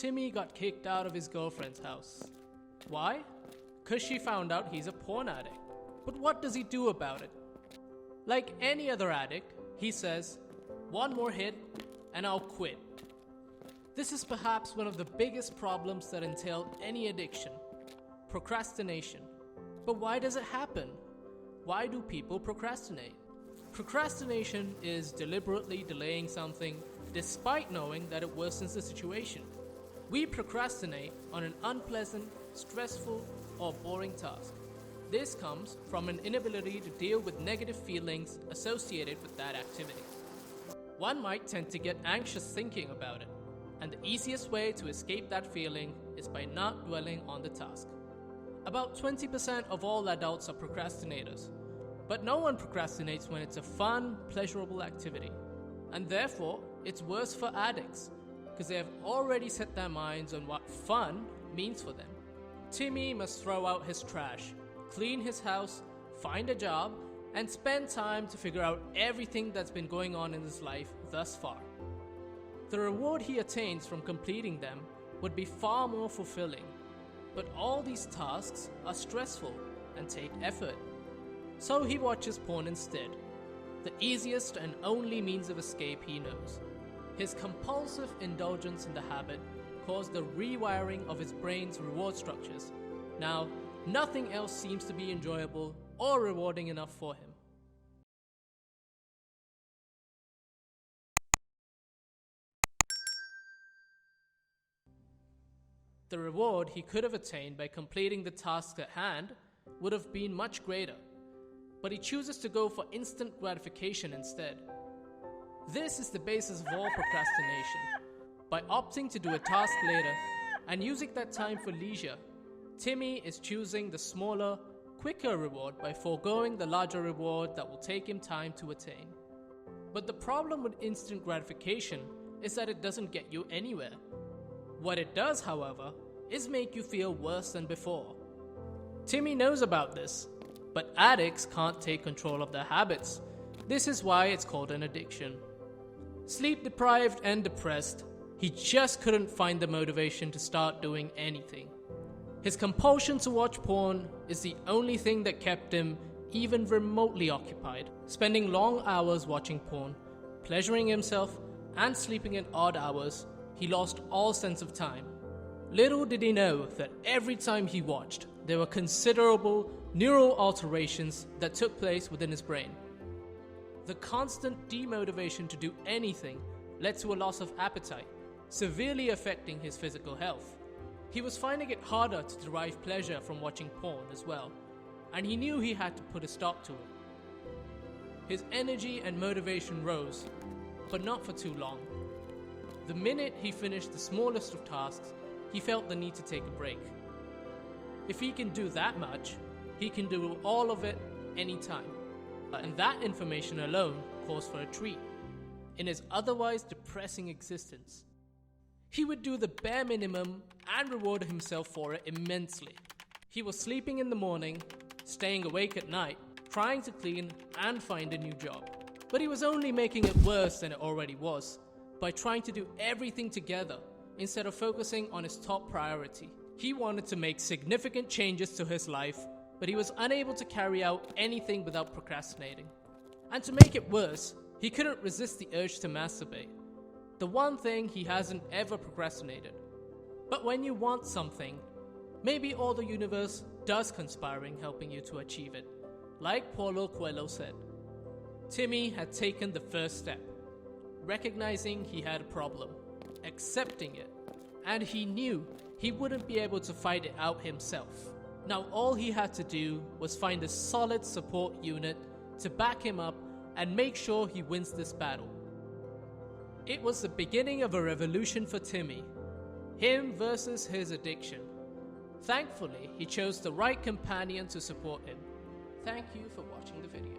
Timmy got kicked out of his girlfriend's house. Why? Because she found out he's a porn addict. But what does he do about it? Like any other addict, he says, "One more hit and I'll quit." This is perhaps one of the biggest problems that entail any addiction: procrastination. But why does it happen? Why do people procrastinate? Procrastination is deliberately delaying something despite knowing that it worsens the situation. We procrastinate on an unpleasant, stressful, or boring task. This comes from an inability to deal with negative feelings associated with that activity. One might tend to get anxious thinking about it, and the easiest way to escape that feeling is by not dwelling on the task. About 20% of all adults are procrastinators, but no one procrastinates when it's a fun, pleasurable activity. And therefore, it's worse for addicts, because they have already set their minds on what fun means for them. Timmy must throw out his trash, clean his house, find a job, and spend time to figure out everything that's been going on in his life thus far. The reward he attains from completing them would be far more fulfilling, but all these tasks are stressful and take effort. So he watches porn instead, the easiest and only means of escape he knows. His compulsive indulgence in the habit caused the rewiring of his brain's reward structures. Now, nothing else seems to be enjoyable or rewarding enough for him. The reward he could have attained by completing the task at hand would have been much greater, but he chooses to go for instant gratification instead. This is the basis of all procrastination. By opting to do a task later and using that time for leisure, Timmy is choosing the smaller, quicker reward by foregoing the larger reward that will take him time to attain. But the problem with instant gratification is that it doesn't get you anywhere. What it does, however, is make you feel worse than before. Timmy knows about this, but addicts can't take control of their habits. This is why it's called an addiction. Sleep deprived and depressed, he just couldn't find the motivation to start doing anything. His compulsion to watch porn is the only thing that kept him even remotely occupied, spending long hours watching porn, pleasuring himself, and sleeping at odd hours. He lost all sense of time. Little did he know that every time he watched, there were considerable neural alterations that took place within his brain. The constant demotivation to do anything led to a loss of appetite, severely affecting his physical health. He was finding it harder to derive pleasure from watching porn as well, and he knew he had to put a stop to it. His energy and motivation rose, but not for too long. The minute he finished the smallest of tasks, he felt the need to take a break. If he can do that much, he can do all of it anytime. And that information alone calls for a treat in his otherwise depressing existence. He would do the bare minimum and reward himself for it immensely. He was sleeping in the morning, staying awake at night, trying to clean and find a new job. But he was only making it worse than it already was by trying to do everything together instead of focusing on his top priority. He wanted to make significant changes to his life, but he was unable to carry out anything without procrastinating. And to make it worse, he couldn't resist the urge to masturbate, the one thing he hasn't ever procrastinated. But when you want something, maybe all the universe does conspire in helping you to achieve it. Like Paulo Coelho said, Timmy had taken the first step, recognizing he had a problem, accepting it, and he knew he wouldn't be able to fight it out himself. Now all he had to do was find a solid support unit to back him up and make sure he wins this battle. It was the beginning of a revolution for Timmy, him versus his addiction. Thankfully, he chose the right companion to support him. Thank you for watching the video.